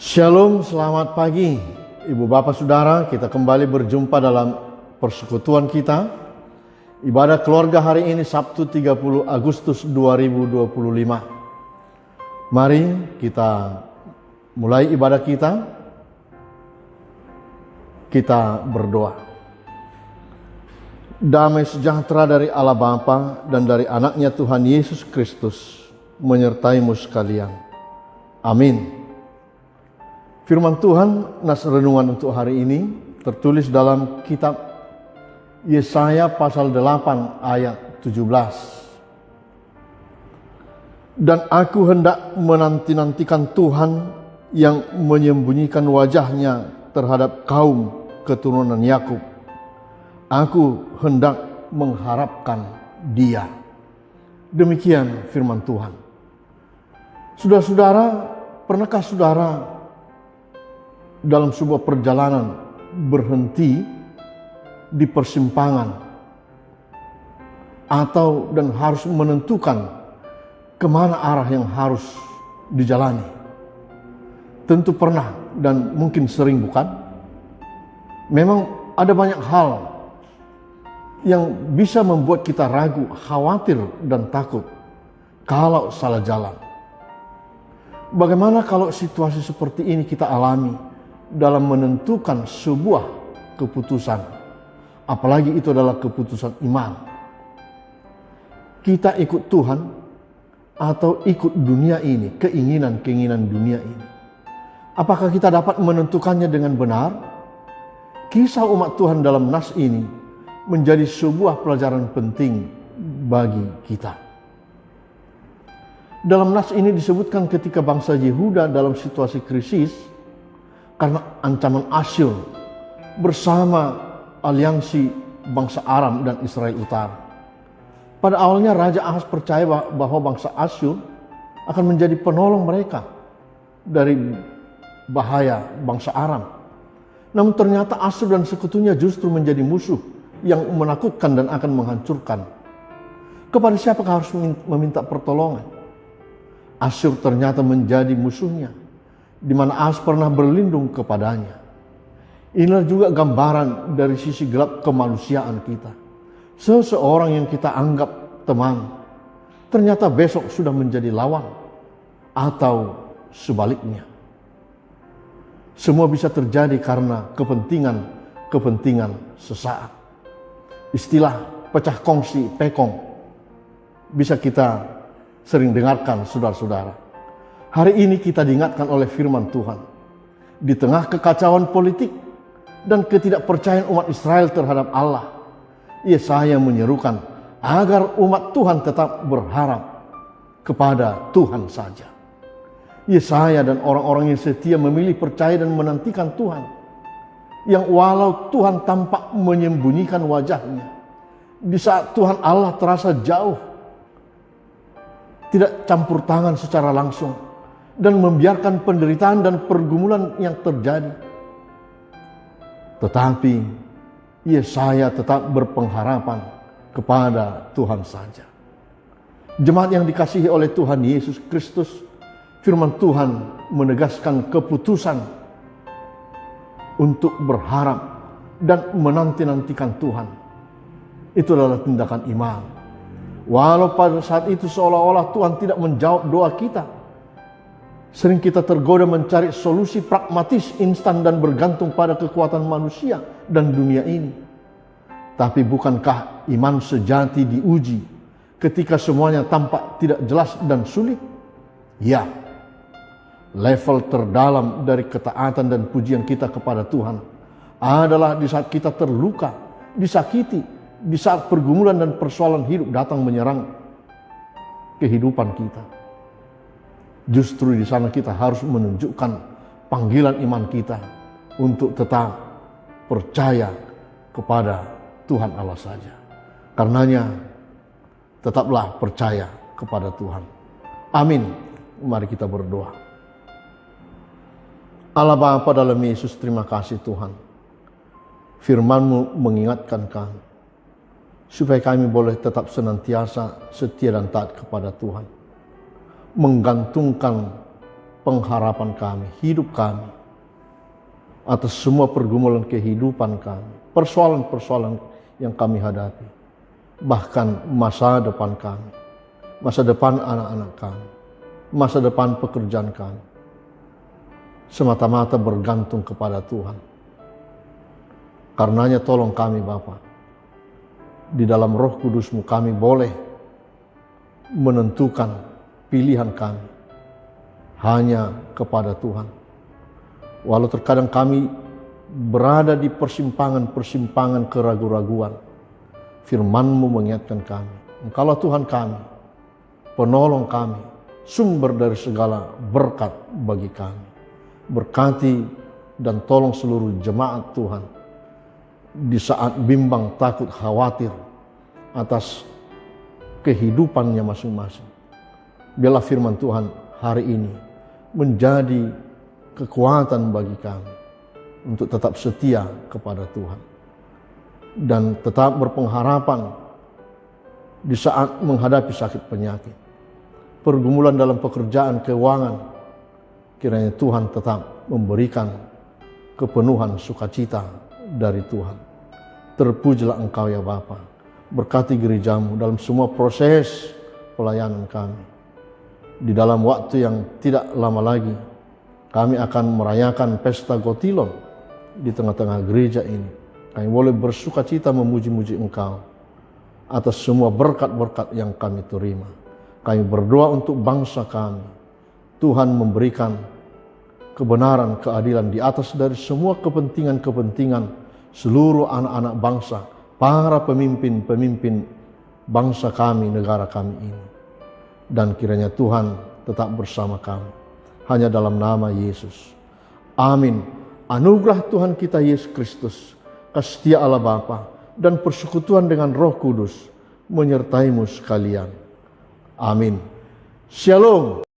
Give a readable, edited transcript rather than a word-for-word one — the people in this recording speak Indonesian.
Shalom, selamat pagi Ibu Bapak Saudara. Kita kembali berjumpa dalam persekutuan kita. Ibadah keluarga hari ini Sabtu 30 Agustus 2025. Mari kita mulai ibadah kita. Kita berdoa. Damai sejahtera dari Allah Bapa dan dari anaknya Tuhan Yesus Kristus menyertaimu sekalian. Amin. Firman Tuhan, nas renungan untuk hari ini tertulis dalam kitab Yesaya pasal 8 ayat 17. Dan aku hendak menanti-nantikan Tuhan yang menyembunyikan wajahnya terhadap kaum keturunan Yakub. Aku hendak mengharapkan Dia. Demikian firman Tuhan. Saudara-saudara, pernahkah saudara dalam sebuah perjalanan berhenti di persimpangan atau dan harus menentukan kemana arah yang harus dijalani? Tentu pernah dan mungkin sering, bukan? Memang ada banyak hal yang bisa membuat kita ragu, khawatir dan takut kalau salah jalan. Bagaimana kalau situasi seperti ini kita alami dalam menentukan sebuah keputusan, apalagi itu adalah keputusan iman? Kita ikut Tuhan atau ikut dunia ini, keinginan-keinginan dunia ini? Apakah kita dapat menentukannya dengan benar? Kisah umat Tuhan dalam nas ini menjadi sebuah pelajaran penting bagi kita. Dalam nas ini disebutkan ketika bangsa Yehuda dalam situasi krisis karena ancaman Asyur bersama aliansi bangsa Aram dan Israel Utara. Pada awalnya Raja Ahaz percaya bahwa bangsa Asyur akan menjadi penolong mereka dari bahaya bangsa Aram. Namun ternyata Asyur dan sekutunya justru menjadi musuh yang menakutkan dan akan menghancurkan. Kepada siapakah harus meminta pertolongan? Asyur ternyata menjadi musuhnya, di mana Ahaz pernah berlindung kepadanya. Inilah juga gambaran dari sisi gelap kemanusiaan kita. Seseorang yang kita anggap teman, ternyata besok sudah menjadi lawan, atau sebaliknya. Semua bisa terjadi karena kepentingan sesaat. Istilah pecah kongsi, pekong, bisa kita sering dengarkan, saudara-saudara. Hari ini kita diingatkan oleh firman Tuhan. Di tengah kekacauan politik dan ketidakpercayaan umat Israel terhadap Allah, Yesaya menyerukan agar umat Tuhan tetap berharap kepada Tuhan saja. Yesaya dan orang-orang yang setia memilih percaya dan menantikan Tuhan, yang walau Tuhan tampak menyembunyikan wajahnya, di saat Tuhan Allah terasa jauh, tidak campur tangan secara langsung, dan membiarkan penderitaan dan pergumulan yang terjadi. Tetapi Yesaya tetap berpengharapan kepada Tuhan saja. Jemaat yang dikasihi oleh Tuhan Yesus Kristus, firman Tuhan menegaskan keputusan untuk berharap dan menanti-nantikan Tuhan. Itu adalah tindakan iman. Walau pada saat itu seolah-olah Tuhan tidak menjawab doa kita, sering kita tergoda mencari solusi pragmatis, instan dan bergantung pada kekuatan manusia dan dunia ini. Tapi bukankah iman sejati diuji ketika semuanya tampak tidak jelas dan sulit? Ya, level terdalam dari ketaatan dan pujian kita kepada Tuhan adalah di saat kita terluka, disakiti, di saat pergumulan dan persoalan hidup datang menyerang kehidupan kita. Justru di sana kita harus menunjukkan panggilan iman kita untuk tetap percaya kepada Tuhan Allah saja. Karenanya tetaplah percaya kepada Tuhan. Amin. Mari kita berdoa. Allah Bapa dalam Yesus, terima kasih Tuhan. Firman-Mu mengingatkan kami supaya kami boleh tetap senantiasa setia dan taat kepada Tuhan, menggantungkan pengharapan kami, hidup kami, atas semua pergumulan kehidupan kami, persoalan-persoalan yang kami hadapi, bahkan masa depan kami, masa depan anak-anak kami, masa depan pekerjaan kami, semata-mata bergantung kepada Tuhan. Karenanya tolong kami Bapa, di dalam Roh Kudus-Mu kami boleh menentukan pilihan kami hanya kepada Tuhan. Walau terkadang kami berada di persimpangan-persimpangan keraguan-raguan, firman-Mu mengingatkan kami, Engkaulah Tuhan kami, penolong kami, sumber dari segala berkat bagi kami. Berkati dan tolong seluruh jemaat Tuhan di saat bimbang, takut, khawatir atas kehidupannya masing-masing. Biarlah firman Tuhan hari ini menjadi kekuatan bagi kami untuk tetap setia kepada Tuhan dan tetap berpengharapan di saat menghadapi sakit penyakit, pergumulan dalam pekerjaan, keuangan. Kiranya Tuhan tetap memberikan kepenuhan sukacita dari Tuhan. Terpujilah Engkau ya Bapa. Berkati gereja-Mu dalam semua proses pelayanan kami. Di dalam waktu yang tidak lama lagi, kami akan merayakan pesta Gotilon di tengah-tengah gereja ini. Kami boleh bersukacita memuji-muji Engkau atas semua berkat-berkat yang kami terima. Kami berdoa untuk bangsa kami. Tuhan memberikan kebenaran, keadilan di atas dari semua kepentingan-kepentingan seluruh anak-anak bangsa, para pemimpin-pemimpin bangsa kami, negara kami ini. Dan kiranya Tuhan tetap bersama kami. Hanya dalam nama Yesus. Amin. Anugerah Tuhan kita Yesus Kristus, kasih setia Allah Bapa, dan persekutuan dengan Roh Kudus menyertai-mu sekalian. Amin. Shalom.